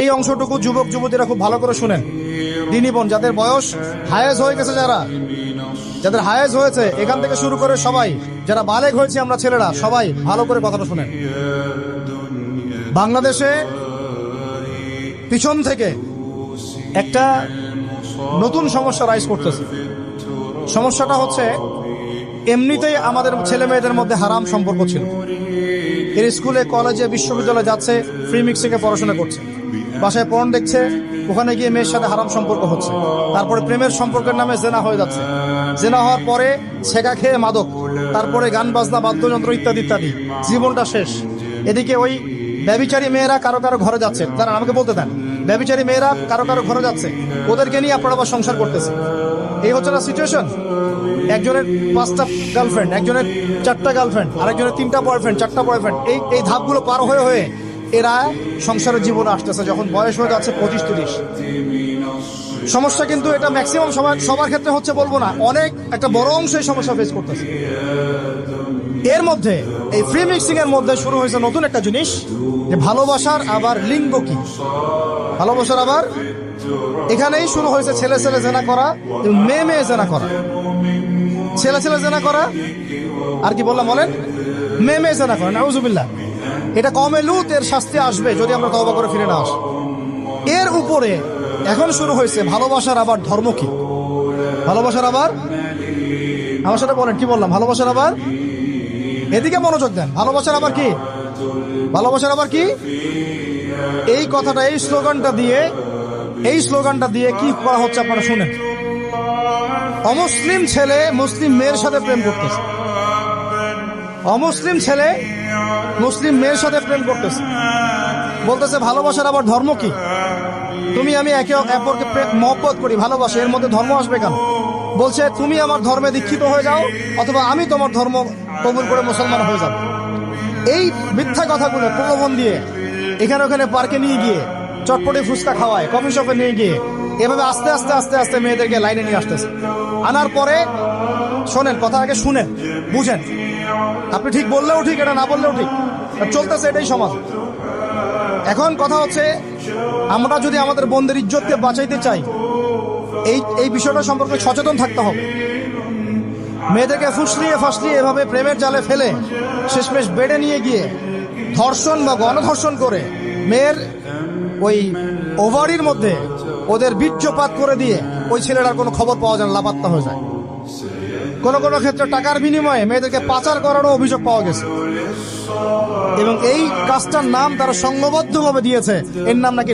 এই অংশটুকু যুবক যুবতীরা খুব ভালো করে শুনেন। দিনী বোন যাদের বয়স হায়েজ হয়ে গেছে, যাদের হায়েজ হয়েছে, এখান থেকে শুরু করে সবাই যারা বালেগ হয়েছে আমরা ছেলেরা সবাই ভালো করে কথাটা শুনেন। বাংলাদেশে পিছন থেকে একটা নতুন সমস্যা রাইজ করতেছে। সমস্যাটা হচ্ছে এমনিতেই আমাদের ছেলে মেয়েদের মধ্যে হারাম সম্পর্ক ছিল। এর স্কুলে কলেজে বিশ্ববিদ্যালয়ে যাচ্ছে, ফ্রি মিক্সিংয়ে পড়াশোনা করছে, বাসায় পর্ন দেখছে, ওখানে গিয়ে মেয়ের সাথে হারাম সম্পর্ক হচ্ছে, তারপরে প্রেমের সম্পর্কের নামে জেনা হয়ে যাচ্ছে, জেনা হওয়ার পরে ছেঁকা খেয়ে মাদক, তারপরে গান বাজনা বাদ্যযন্ত্র ইত্যাদি ইত্যাদি, জীবনটা শেষ। এদিকে ওই ব্যভিচারী মেয়েরা কারো কারো ঘরে যাচ্ছে, তারা আমাকে বলতে দেন, ব্যভিচারী মেয়েরা কারো কারো ঘরে যাচ্ছে, ওদেরকে নিয়ে আপনারা আবার সংসার করতেছে। এই হচ্ছে না সিচুয়েশন। একজনের 5টা গার্লফ্রেন্ড, একজনের 4টা গার্লফ্রেন্ড, আরেকজনের 3টা বয়ফ্রেন্ড, 4টা বয়ফ্রেন্ড, এই ধাপগুলো পার হয়ে হয়ে এরা সংসারের জীবনে আসতেছে যখন বয়স হয়ে যাচ্ছে 25-30। সমস্যা কিন্তু এটা ম্যাক্সিমাম সবার ক্ষেত্রে হচ্ছে বলবো না, অনেক একটা বড় অংশ এই সমস্যা ফেস করতেছে। এর মধ্যে এই ফ্রি মিক্সিং এর মধ্যে শুরু হয়েছে নতুন একটা জিনিস, যে ভালোবাসার আবার লিঙ্গ কি, ভালোবাসার আবার এখানেই শুরু হয়েছে ছেলে ছেলে জেনা করা, মেয়ে মেয়ে জেনা করা, ছেলে ছেলে জেনা করা, আর কি বললাম বলেন, মেয়ে মেয়ে জেনা করা। নাউজুবিল্লাহ। এটা কমে লুত, এর শাস্তি আসবে যদি আমরা তওবা করে ফিরে না আসি। এর উপরে এখন শুরু হয়েছে ভালোবাসার আবার ধর্ম কি, ভালোবাসার আবার, আমার সাথে বলেন কি বললাম, ভালোবাসার আবার, এদিকে মনোযোগ দেন, ভালোবাসার আবার কি, ভালোবাসার আবার কি, এই কথাটা, এই স্লোগানটা দিয়ে কি করা হচ্ছে আপনারা শুনেন। অমুসলিম ছেলে মুসলিম মেয়ের সাথে প্রেম করতেছে, অমুসলিম ছেলে মুসলিম মেয়ের সাথে প্রেম করতেছে, বলতেছে ভালোবাসার আবার ধর্ম কি, তুমি আমি একে অপরকে মহব্বত করি, ভালোবাসি, এর মধ্যে ধর্ম আসবে কেন? বলছে তুমি আমার ধর্মে দীক্ষিত হয়ে যাও, অথবা আমি তোমার ধর্ম কবুল করে মুসলমান হয়ে যাব। এই মিথ্যা কথাগুলো প্রলোভন দিয়ে এখানে ওখানে পার্কে নিয়ে গিয়ে চটপটে ফুচকা খাওয়ায়, কফি শপে নিয়ে গিয়ে এভাবে আস্তে আস্তে আস্তে আস্তে মেয়েদেরকে লাইনে নিয়ে আসতেছে। আনার পরে শোনেন, কথা আগে শুনেন, বুঝেন। আপনি ঠিক বললেও ঠিক, এটা না বললেও ঠিক, চলতেছে এটাই সমাজ। এখন কথা হচ্ছে, আমরা যদি আমাদের বোনদের ইজ্জতকে বাঁচাইতে চাই, এই বিষয়টা সম্পর্কে সচেতন থাকতে হবে। মেয়েদেরকে ফুসলিয়ে ফাসলিয়ে এভাবে প্রেমের জালে ফেলে শেষমেশ বেডে নিয়ে গিয়ে ধর্ষণ বা গণধর্ষণ করে মেয়ের ওই ওভারির মধ্যে ওদের বীর্যপাত করে দিয়ে ওই ছেলেটার কোনো খবর পাওয়া যায় না, লাপাত্তা হয়ে যায়। কোনো কোনো ক্ষেত্রে টাকার বিনিময়ে মেয়েদেরকে পাচার করারও অভিযোগ পাওয়া গেছে। এবং এই কাজটার নাম তারা সংঘবদ্ধভাবে দিয়েছে, এর নাম নাকি